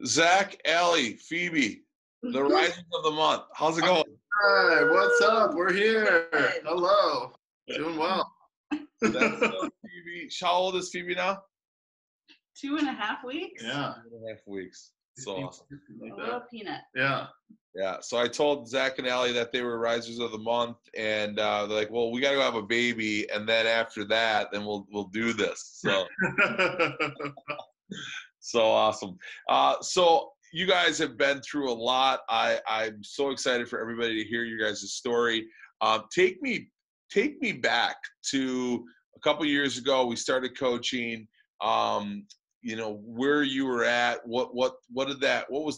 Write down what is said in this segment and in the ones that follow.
Zach, Allie, Phoebe, the rising of the month. How's it going? Hi, what's up? We're here. Good. Hello. Doing well. That's Phoebe. How old is Phoebe now? 2.5 weeks. Yeah. 2.5 weeks. So awesome. Like A that. little peanut. Yeah. Yeah. So I told Zach and Allie that they were risers of the month, and they're like, "Well, we got to go have a baby, and then after that, then we'll do this." So so awesome. So you guys have been through a lot. I'm so excited for everybody to hear you guys' story. Take me back to a couple years ago. We started coaching. Where you were at. What was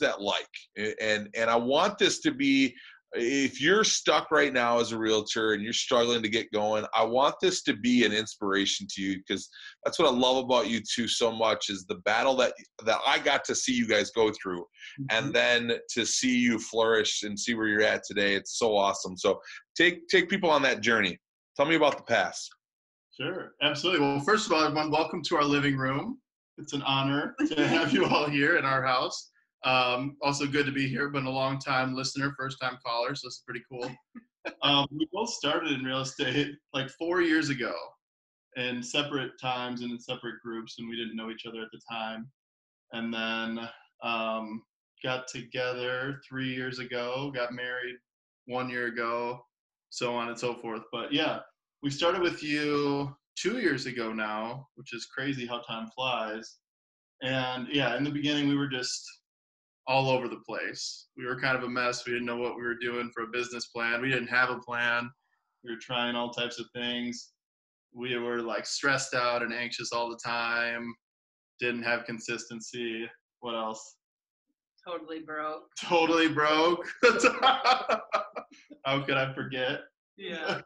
that like? And I want this to be, if you're stuck right now as a realtor and you're struggling to get going, I want this to be an inspiration to you, because that's what I love about you two so much, is the battle that I got to see you guys go through, and then to see you flourish and see where you're at today. It's so awesome. So take people on that journey. Tell me about the past. Sure. Absolutely. Well, first of all, everyone, welcome to our living room. It's an honor to have you all here in our house. Also good to be here, been a long time listener, first time caller, so it's pretty cool. We both started in real estate like 4 years ago in separate times and in separate groups, and we didn't know each other at the time. And then got together 3 years ago, got married 1 year ago, so on and so forth. But yeah, we started with you 2 years ago now, which is crazy how time flies. And yeah, in the beginning, we were just all over the place. We were kind of a mess. We didn't know what we were doing for a business plan. We didn't have a plan. We were trying all types of things. We were like stressed out and anxious all the time. Didn't have consistency. What else? Totally broke. Totally broke. How could I forget? Yeah.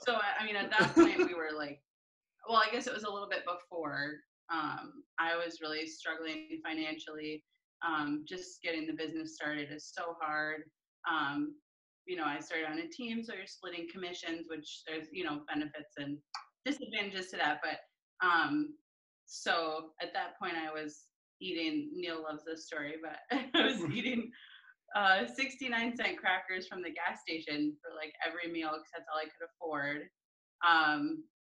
So I mean, at that point, we were like, well, I guess it was a little bit before. I was really struggling financially. Just getting the business started is so hard. I started on a team, so you're splitting commissions, which there's, benefits and disadvantages to that. But so at that point, I was eating, Neil loves this story, but I was eating 69-cent crackers from the gas station for like every meal, because that's all I could afford.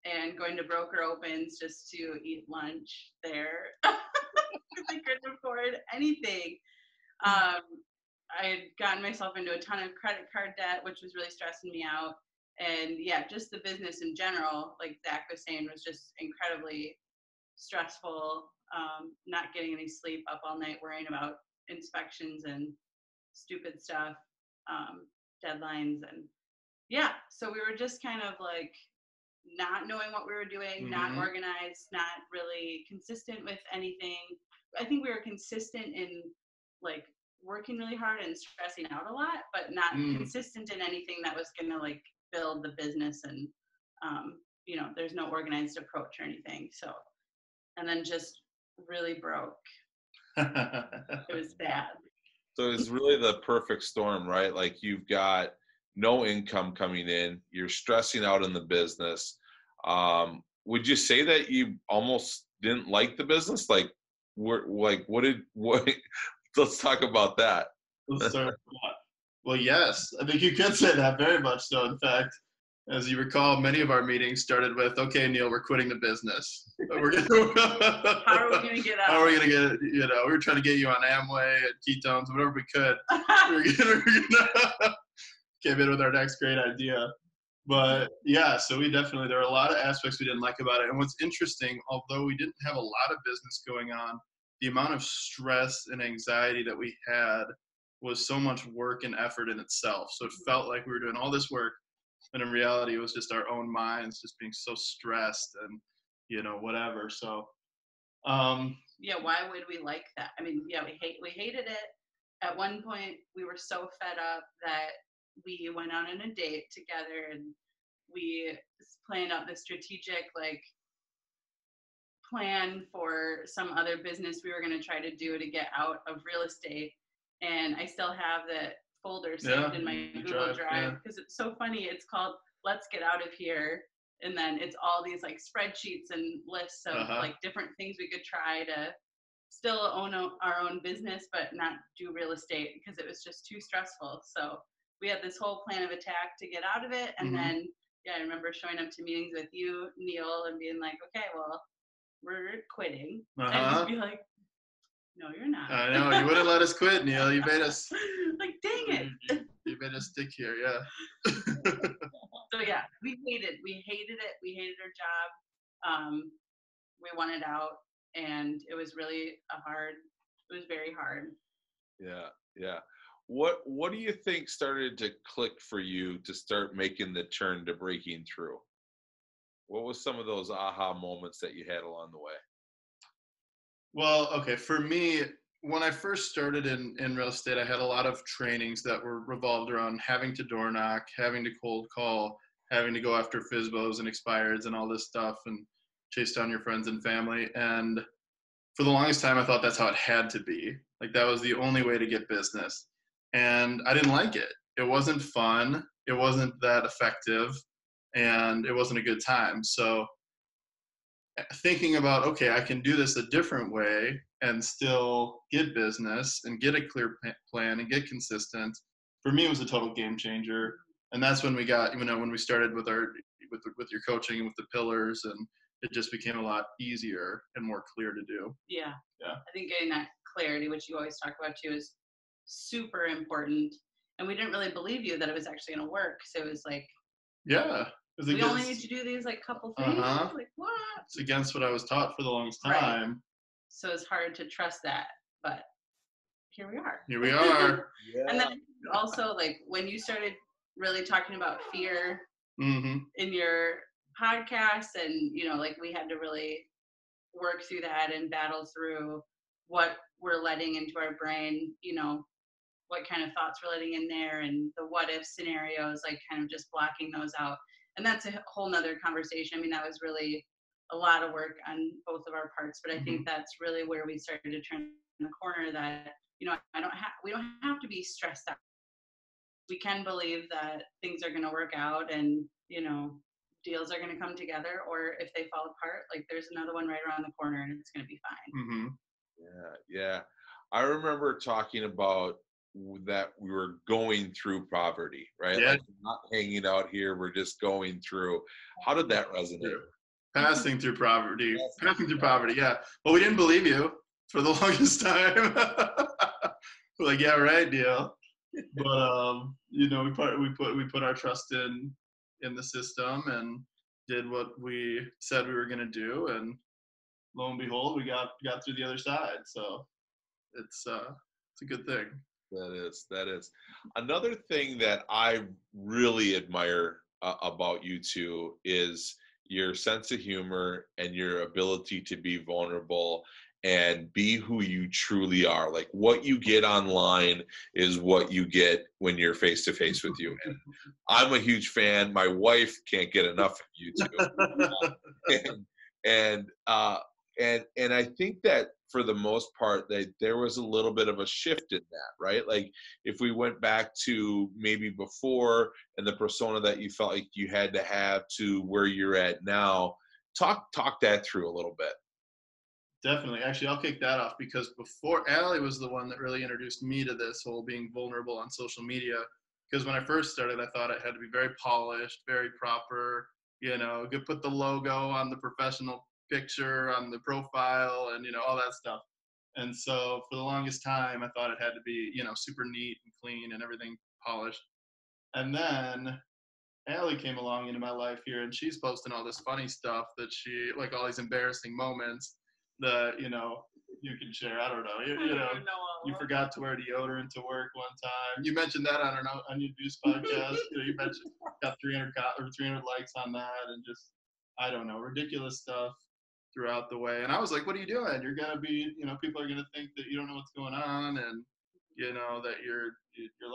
And going to broker opens just to eat lunch there, because I couldn't afford anything. I had gotten myself into a ton of credit card debt, which was really stressing me out. And yeah, just the business in general, like Zach was saying, was just incredibly stressful. Not getting any sleep, up all night worrying about inspections and stupid stuff, deadlines. And yeah, so we were just kind of like not knowing what we were doing, not organized, not really consistent with anything. I think we were consistent in like working really hard and stressing out a lot, but not consistent in anything that was going to like build the business. And there's no organized approach or anything. So, and then just really broke. It was bad. So it's really the perfect storm, right? Like, you've got no income coming in, you're stressing out in the business. Would you say that you almost didn't like the business? Like, let's talk about that. Let's start with that. Well, yes, I think you could say that, very much so. In fact, as you recall, many of our meetings started with, "Okay, Neil, we're quitting the business. How are we going to get out? How are we going to get, we were trying to get you on Amway, ketones, whatever we could. we were gonna came in with our next great idea. But yeah, so there were a lot of aspects we didn't like about it. And what's interesting, although we didn't have a lot of business going on, the amount of stress and anxiety that we had was so much work and effort in itself. So it felt like we were doing all this work, and in reality, it was just our own minds just being so stressed and, whatever. So, yeah, why would we like that? I mean, yeah, we hated it. At one point, we were so fed up that we went out on a date together, and we planned out this strategic plan for some other business we were going to try to do to get out of real estate. And I still have the folder saved in my Google Drive, because it's so funny. It's called "Let's Get Out of Here," and then it's all these like spreadsheets and lists of like different things we could try to still own our own business, but not do real estate because it was just too stressful. So we had this whole plan of attack to get out of it. And then, yeah, I remember showing up to meetings with you, Neil, and being like, okay, well, we're quitting. And you'd be like, no, you're not. I know, you wouldn't let us quit, Neil. You made us. Like, dang it. You made us stick here, yeah. So yeah, we hated it. We hated our job. We wanted out, and it was really it was very hard. Yeah, yeah. What do you think started to click for you to start making the turn to breaking through? What was some of those aha moments that you had along the way? Well, okay, for me, when I first started in real estate, I had a lot of trainings that were revolved around having to door knock, having to cold call, having to go after FSBOs and expireds and all this stuff and chase down your friends and family. And for the longest time, I thought that's how it had to be. Like that was the only way to get business. And I didn't like it. It wasn't fun. It wasn't that effective. And it wasn't a good time. So thinking about, okay, I can do this a different way and still get business and get a clear plan and get consistent, for me, it was a total game changer. And that's when we got, when we started with with your coaching and with the pillars, and it just became a lot easier and more clear to do. Yeah. Yeah. I think getting that clarity, which you always talk about too, is super important. And we didn't really believe you that it was actually going to work. So it was like, yeah, we only need to do these like couple things. Like what? It's against what I was taught for the longest time. Right. So it's hard to trust that, but here we are. Here we are. Yeah. And then also, like when you started really talking about fear in your podcast, and like we had to really work through that and battle through what we're letting into our brain, what kind of thoughts we're letting in there, and the what if scenarios, like kind of just blocking those out. And that's a whole nother conversation. I mean, that was really a lot of work on both of our parts, but I think that's really where we started to turn the corner, that, we don't have to be stressed out. We can believe that things are going to work out, and, deals are going to come together, or if they fall apart, like there's another one right around the corner and it's going to be fine. Yeah. I remember talking about that we were going through poverty, right? Yeah. Like not hanging out here, we're just going through. How did that resonate? Passing through poverty. Yeah. Well, we didn't believe you for the longest time. We're like, yeah, right, deal. But we put our trust in the system and did what we said we were going to do, and lo and behold, we got through the other side. So it's a good thing. That is another thing that I really admire about you two is your sense of humor and your ability to be vulnerable and be who you truly are. Like what you get online is what you get when you're face to face with you. And I'm a huge fan. My wife can't get enough of you two. And I think that for the most part that there was a little bit of a shift in that, right? Like if we went back to maybe before and the persona that you felt like you had to have to where you're at now, talk that through a little bit. Definitely. Actually, I'll kick that off, because before, Allie was the one that really introduced me to this whole being vulnerable on social media. Because when I first started, I thought it had to be very polished, very proper, could put the logo on the professional picture on the profile and all that stuff. And so for the longest time I thought it had to be super neat and clean and everything polished. And then Allie came along into my life here, and she's posting all this funny stuff that she, like all these embarrassing moments that you can share. I don't know. You forgot to wear deodorant to work one time. You mentioned that on your Juice podcast. You mentioned got 300 likes on that, and just I don't know, ridiculous stuff throughout the way. And I was like, what are you doing? You're gonna be, people are gonna think that you don't know what's going on, and that your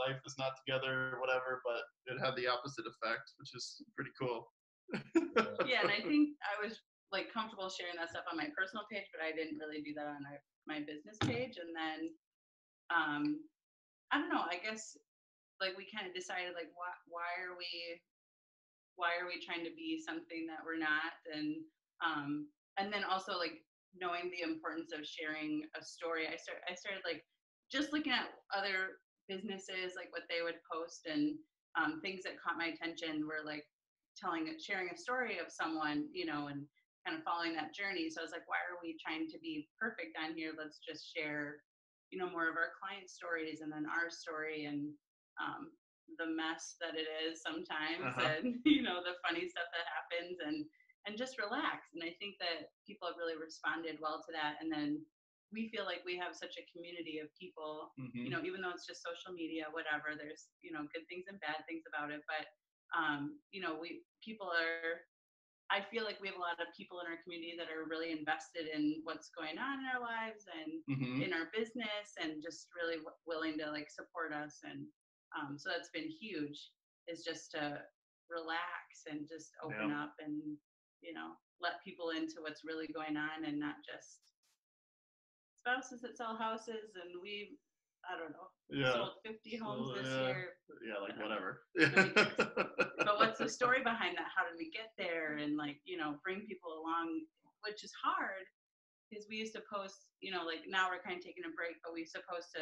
life is not together or whatever. But it had the opposite effect, which is pretty cool. Yeah, and I think I was like comfortable sharing that stuff on my personal page, but I didn't really do that on my business page. And then I don't know, I guess like we kind of decided like why are we trying to be something that we're not, and then also like knowing the importance of sharing a story, I started like just looking at other businesses, like what they would post, and things that caught my attention were like sharing a story of someone, and kind of following that journey. So I was like, why are we trying to be perfect on here? Let's just share, more of our client stories, and then our story, and the mess that it is sometimes, and the funny stuff that happens, and just relax. And I think that people have really responded well to that. And then we feel like we have such a community of people, even though it's just social media, whatever, there's, good things and bad things about it. But, I feel like we have a lot of people in our community that are really invested in what's going on in our lives and in our business, and just really willing to like support us. And so that's been huge, is just to relax and just open up and, let people into what's really going on, and not just spouses that sell houses, and I don't know, sold 50 homes this year. Yeah, like whatever. But what's the story behind that? How did we get there? And like, bring people along, which is hard, because we used to post, like now we're kind of taking a break, but we used to post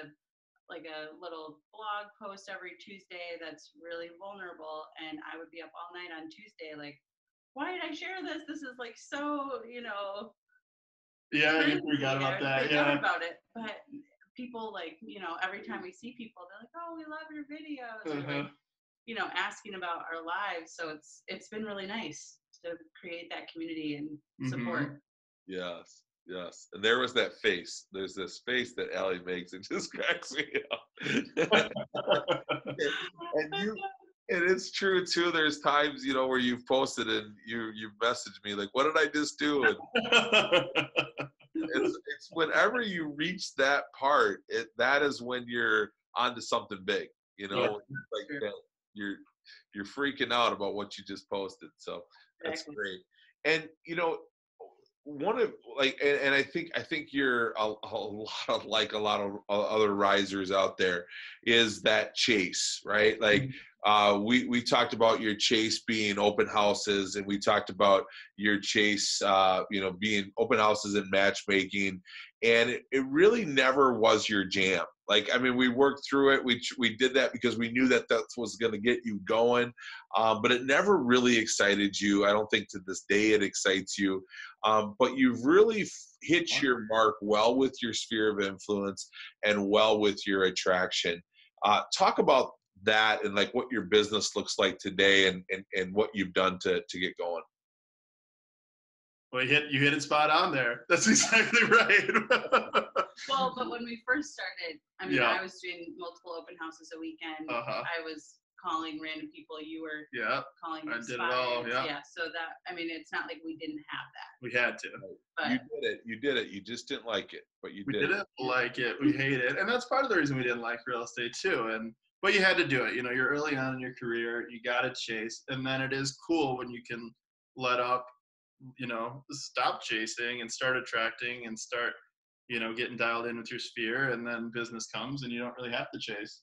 like a little blog post every Tuesday that's really vulnerable. And I would be up all night on Tuesday, like, why did I share this? This is like so, Yeah, you forgot about that. Forgot about it. But people, like, every time we see people, they're like, oh, we love your videos. Or like, asking about our lives. So it's been really nice to create that community and support. Yes. Yes. And there was that face. There's this face that Allie makes. It just cracks me up. And it's true too. There's times, where you've posted and you've messaged me like, what did I just do? And it's whenever you reach that part, that is when you're onto something big, like that, you're freaking out about what you just posted. So that's great. And one of like, and I think you're a lot of like a lot of other risers out there, is that chase, right? Like we talked about your chase being open houses, and we talked about your chase being open houses and matchmaking, and it really never was your jam. Like, I mean, we worked through it. We did that because we knew that was going to get you going, but it never really excited you. I don't think to this day it excites you. But you've really hit your mark well with your sphere of influence and well with your attraction. Talk about that and like what your business looks like today, and what you've done to get going. Well, you hit it spot on there. That's exactly right. Well, but when we first started, I mean, I was doing multiple open houses a weekend. I was calling random people. You were calling them. I did it all. Yeah. So that, I mean, it's not like we didn't have that. We had to. But you did it. You just didn't like it, but we didn't like it. We hate it, and that's part of the reason we didn't like real estate too. But you had to do it. You're early on in your career. You got to chase, and then it is cool when you can let up. Stop chasing and start attracting and start, getting dialed in with your sphere, and then business comes and you don't really have to chase.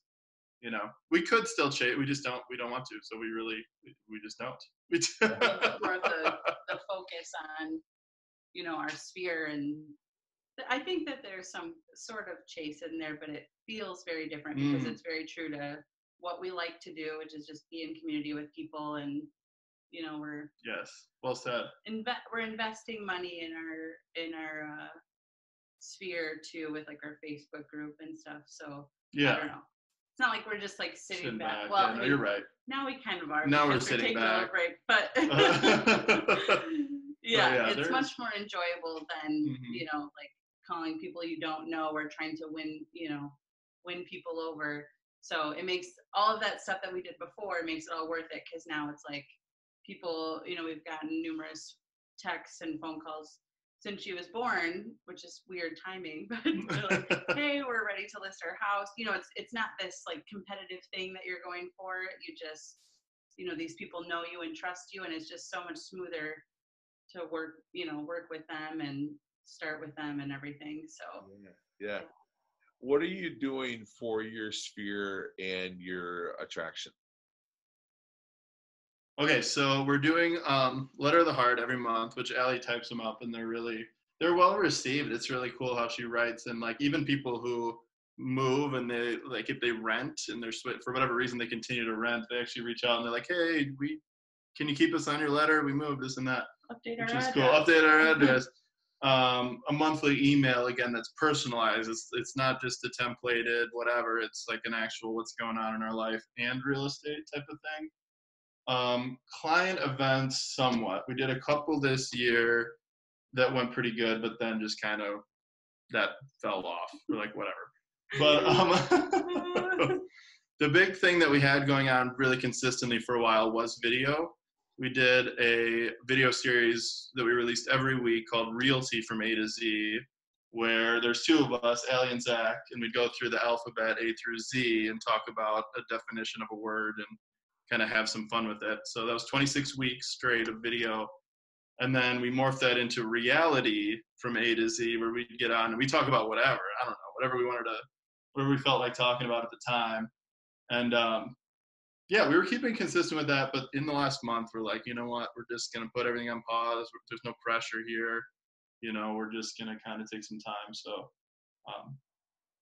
We could still chase. We just don't. We don't want to. So we just don't. More of the focus on, our sphere, and I think that there's some sort of chase in there, but it feels very different because it's very true to what we like to do, which is just be in community with people, and we're well said. We're investing money in our sphere too, with like our Facebook group and stuff. So I don't know. It's not like we're just like sitting back. Well, I mean, you're right. Now we kind of are. Now we're sitting back. A break, but it's much more enjoyable than like calling people you don't know or trying to win people over. So it makes all of that stuff that we did before, it makes it all worth it, because now it's like people, we've gotten numerous texts and phone calls since she was born, which is weird timing, but they're like, hey, we're ready to list our house. It's not this like competitive thing that you're going for. You just, these people know you and trust you, and it's just so much smoother to work with them and start with them and everything. So yeah. What are you doing for your sphere and your attraction? Okay, so we're doing Letter of the Heart every month, which Allie types them up, and they're really they're well received. It's really cool how she writes, and like even people who move and they like if they rent and they're for whatever reason they continue to rent, they actually reach out and they're like, hey, we can you keep us on your letter? We moved this and that, Update which our is address. cool. Update our address. A monthly email again that's personalized. It's not just a templated whatever. It's like an actual what's going on in our life and real estate type of thing. Client events somewhat. We did a couple this year that went pretty good, but then just kind of that fell off. We're like whatever. But the big thing that we had going on really consistently for a while was video. We did a video series that we released every week called Realty from A to Z, where there's two of us, Allie and Zach, and we'd go through the alphabet A through Z and talk about a definition of a word and kind of have some fun with it. So that was 26 weeks straight of video. And then we morphed that into reality from A to Z, where we'd get on and we talk about whatever, I don't know, whatever we felt like talking about at the time. And yeah, we were keeping consistent with that, but in the last month, we're like, you know what, we're just going to put everything on pause. There's no pressure here. You know, we're just going to kind of take some time. So,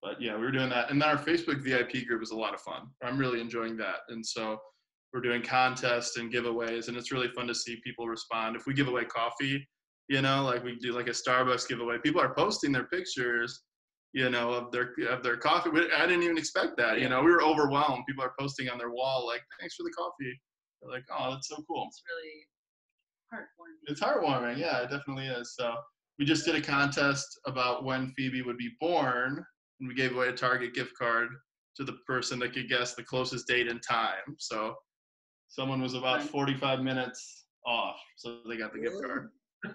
but yeah, we were doing that. And then our Facebook VIP group is a lot of fun. I'm really enjoying that. And so we're doing contests and giveaways, and it's really fun to see people respond. If we give away coffee, you know, like we do like a Starbucks giveaway, people are posting their pictures, you know, of their coffee. I didn't even expect that. You know, we were overwhelmed. People are posting on their wall like, "Thanks for the coffee." They're like, "Oh, that's so cool." It's really heartwarming. It's heartwarming. Yeah, it definitely is. So we just did a contest about when Phoebe would be born, and we gave away a Target gift card to the person that could guess the closest date and time. So someone was about 45 minutes off, so they got the gift card.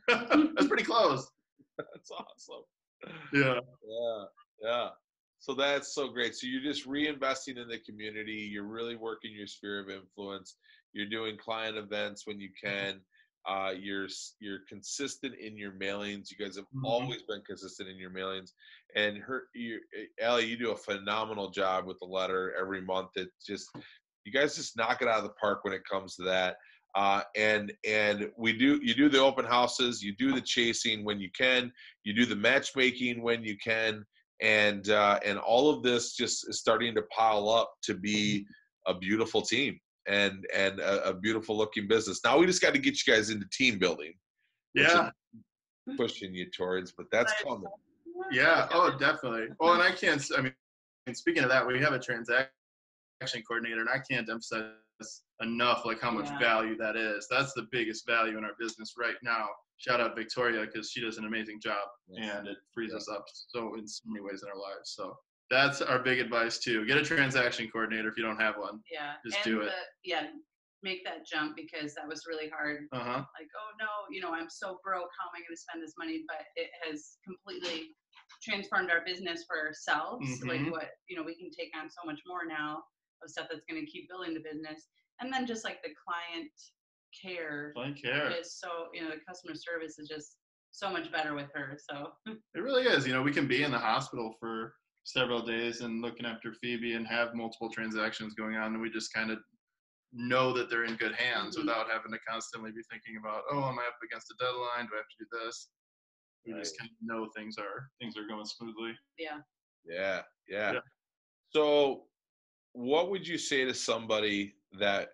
That's pretty close. That's awesome. Yeah. Yeah. So that's so great. So you're just reinvesting in the community. You're really working your sphere of influence. You're doing client events when you can. You're consistent in your mailings. You guys have always been consistent in your mailings. And Allie, you do a phenomenal job with the letter every month. It just, you guys just knock it out of the park when it comes to that. And you do the open houses, you do the chasing when you can, you do the matchmaking when you can, and all of this just is starting to pile up to be a beautiful team and a beautiful looking business. Now we just got to get you guys into team building, which is pushing you towards, but that's coming. Yeah. Oh, definitely. Well, and I mean, speaking of that, we have a transaction coordinator, and I can't emphasize enough like how much value that is. That's the biggest value in our business right now. Shout out Victoria, because she does an amazing job, and it frees us up so in so many ways in our lives. So that's our big advice too. Get a transaction coordinator if you don't have one. Yeah. Just do it. Make that jump, because that was really hard. Like, oh no, you know, I'm so broke. How am I going to spend this money? But it has completely transformed our business for ourselves. Like what, you know, we can take on so much more now of stuff that's going to keep building the business. And then just like the client care is so, you know, the customer service is just so much better with her. So it really is. You know, we can be in the hospital for several days and looking after Phoebe and have multiple transactions going on, and we just kind of know that they're in good hands without having to constantly be thinking about, oh, am I up against a deadline? Do I have to do this? We just kind of know things are going smoothly. Yeah. So what would you say to somebody that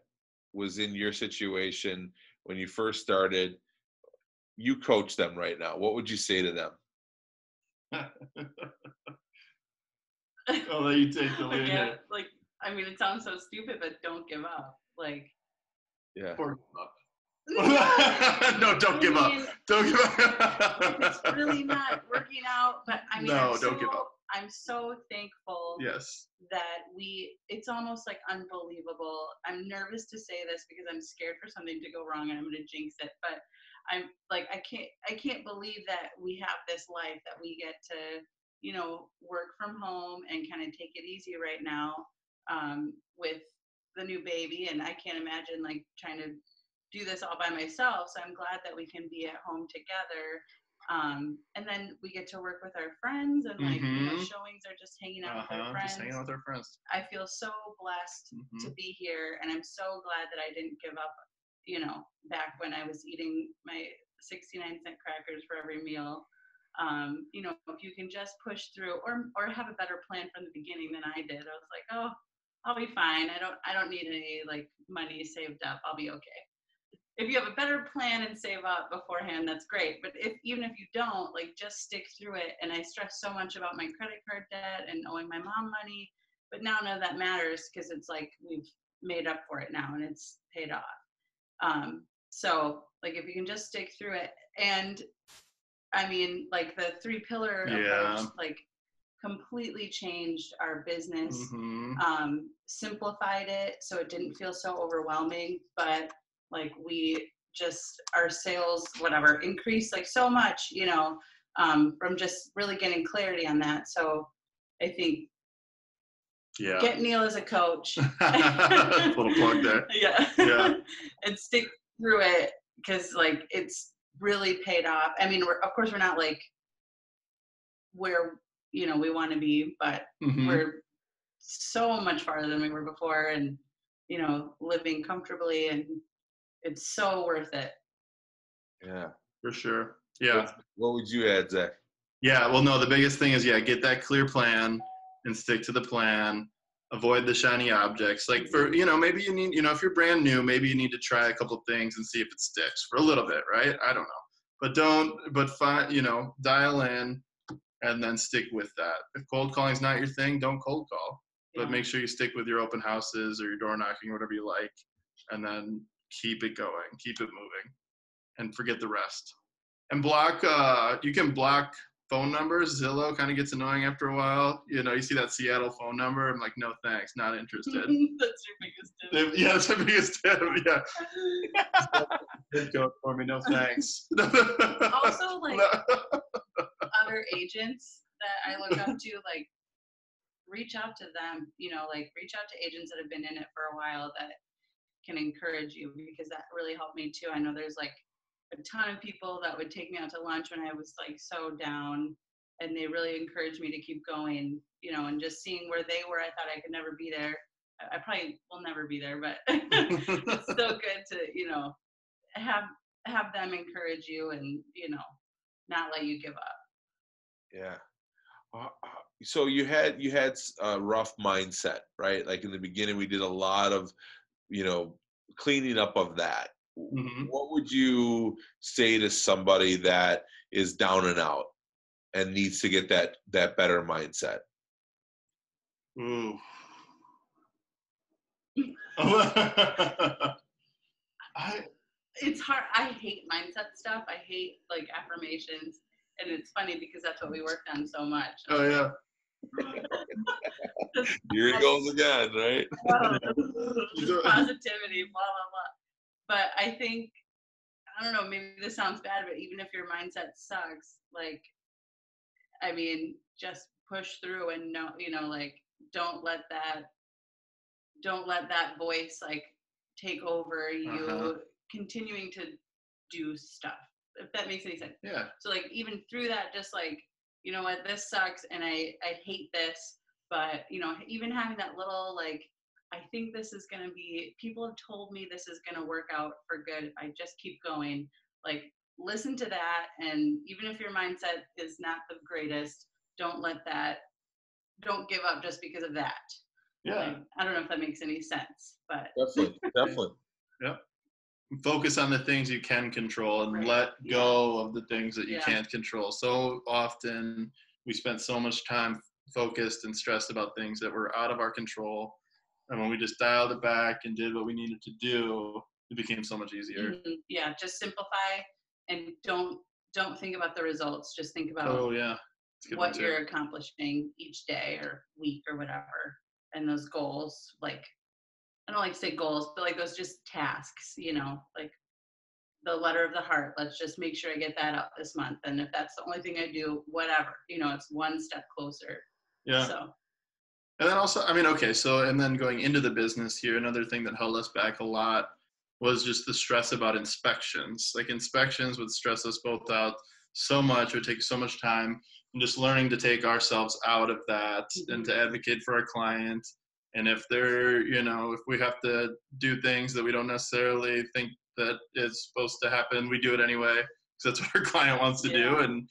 was in your situation when you first started? You coach them right now. What would you say to them? I'll let you take the lead. Like, I mean, it sounds so stupid, but don't give up. Like, or give up. No, don't give up. Don't give up. It's really not working out, but I mean, don't give up. I'm so thankful that it's almost like unbelievable. I'm nervous to say this because I'm scared for something to go wrong and I'm going to jinx it, but I'm like, I can't believe that we have this life, that we get to, you know, work from home and kind of take it easy right now with the new baby. And I can't imagine like trying to do this all by myself. So I'm glad that we can be at home together. And then we get to work with our friends, and like, you know, showings are just hanging out with our friends. Just hanging out with our friends. I feel so blessed to be here, and I'm so glad that I didn't give up, you know, back when I was eating my 69-cent crackers for every meal. You know, if you can just push through or have a better plan from the beginning than I did. I was like, oh, I'll be fine. I don't need any like money saved up. I'll be okay. If you have a better plan and save up beforehand, that's great. But even if you don't, like, just stick through it. And I stress so much about my credit card debt and owing my mom money, but now none of that matters because it's like we've made up for it now and it's paid off. So like if you can just stick through it, and I mean, like the 3-pillar approach, like completely changed our business, simplified it so it didn't feel so overwhelming, but like we just, our sales, whatever, increased like so much, you know, from just really getting clarity on that. So I think get Neil as a coach. Little plug there. Yeah. And stick through it because like it's really paid off. I mean, of course we're not like where, you know, we want to be, but we're so much farther than we were before, and, you know, living comfortably, and it's so worth it. Yeah, for sure. Yeah. What would you add, Zach? Yeah, well, no, the biggest thing is, get that clear plan and stick to the plan. Avoid the shiny objects. Like for, you know, maybe you need, you know, if you're brand new, maybe you need to try a couple things and see if it sticks for a little bit, right? I don't know. But find, you know, dial in and then stick with that. If cold calling is not your thing, don't cold call. But make sure you stick with your open houses or your door knocking or whatever you like, and then keep it going, keep it moving, and forget the rest. And block, you can block phone numbers. Zillow kind of gets annoying after a while. You know, you see that Seattle phone number, I'm like, no thanks, not interested. That's your biggest tip. Yeah, that's my biggest tip. Yeah. Good code for me, no thanks. Also, like other agents that I look up to, like reach out to them, you know, like reach out to agents that have been in it for a while that can encourage you, because that really helped me too. I know there's like a ton of people that would take me out to lunch when I was like so down, and they really encouraged me to keep going, you know, and just seeing where they were, I thought I could never be there. I probably will never be there, but it's still good to, you know, have them encourage you and, you know, not let you give up. Yeah. So you had a rough mindset, right? Like in the beginning, we did a lot of, you know, cleaning up of that. What would you say to somebody that is down and out and needs to get that better mindset? Ooh. It's hard. I hate mindset stuff. I hate like affirmations, and it's funny because that's what we worked on so much. Oh yeah. Here it goes again, right? Positivity, blah blah blah. But I think, I don't know, maybe this sounds bad, but even if your mindset sucks, like, I mean, just push through and know, you know, like don't let that voice like take over you. Continuing to do stuff, if that makes any sense. Yeah. So like even through that, just like, you know what, this sucks and I hate this, but you know, even having that little like, I think this is going to be, people have told me this is going to work out for good if I just keep going. Like listen to that, and even if your mindset is not the greatest, don't give up just because of that. Yeah. Like, I don't know if that makes any sense, but Definitely. Yep. Focus on the things you can control and let go of the things that you can't control. So often we spent so much time focused and stressed about things that were out of our control. And when we just dialed it back and did what we needed to do, it became so much easier. Yeah, just simplify and don't think about the results. Just think about what you're accomplishing each day or week or whatever. And those goals, like, I don't like to say goals, but like those just tasks, you know, like the letter of the heart. Let's just make sure I get that up this month. And if that's the only thing I do, whatever, you know, it's one step closer. Yeah. So. And then also, I mean, okay, so, and then going into the business here, another thing that held us back a lot was just the stress about inspections. Like inspections would stress us both out so much, it would take so much time, and just learning to take ourselves out of that and to advocate for our client. And if they're, you know, if we have to do things that we don't necessarily think that is supposed to happen, we do it anyway, because that's what our client wants to do. And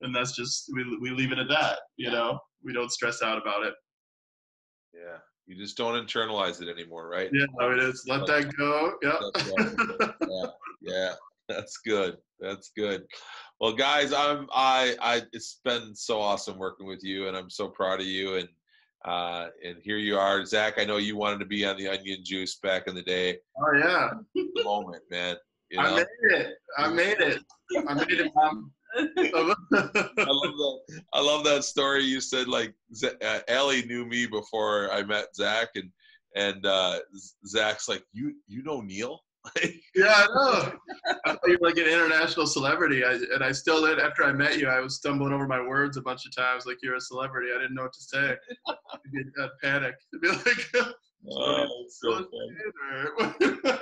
And that's just, we leave it at that, you know, we don't stress out about it. Yeah. You just don't internalize it anymore, right? Yeah, I mean, it's let that go. That's right. Yeah. Yeah. That's good. That's good. Well, guys, it's been so awesome working with you, and I'm so proud of you. And here you are, Zach. I know you wanted to be on the Onion Juice back in the day. Oh yeah. The moment, man. You I know? made it. I made it, Mom. I love that story. You said like Ellie knew me before I met Zach, and Zach's like, you know Neil? Yeah, I know. I thought you were like an international celebrity, and I still did. After I met you, I was stumbling over my words a bunch of times, like you're a celebrity. I didn't know what to say. I'd panic. I'd be like, oh, it's so funny.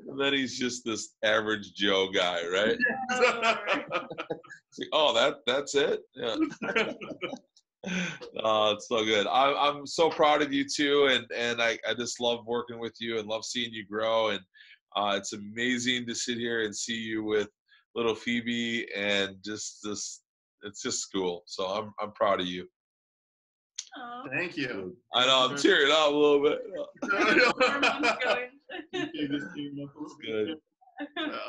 And then he's just this average Joe guy, right? It's like, oh, that's it. Yeah. Oh, it's so good. I'm so proud of you too, and I just love working with you and love seeing you grow. And it's amazing to sit here and see you with little Phoebe, and just this. It's just cool. So I'm proud of you. Oh. Thank you. I know I'm tearing up a little bit. Good.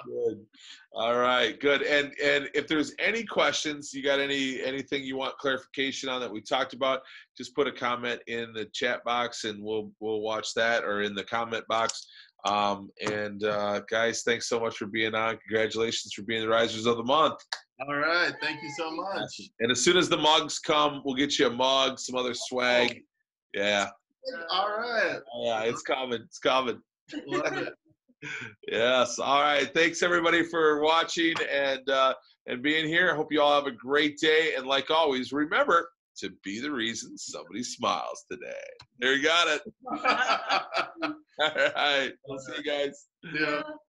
Good. All right. Good. And if there's any questions, you got anything you want clarification on that we talked about, just put a comment in the chat box, and we'll watch that, or in the comment box. Guys, thanks so much for being on. Congratulations for being the Risers of the Month. All right. Thank you so much. And as soon as the mugs come, we'll get you a mug, some other swag. Yeah. All right. Yeah, it's coming. It's coming. Love it. Yes. All right. Thanks everybody for watching and being here. I hope you all have a great day. And like always, remember to be the reason somebody smiles today. There you got it. All right. I'll see you guys. Yeah.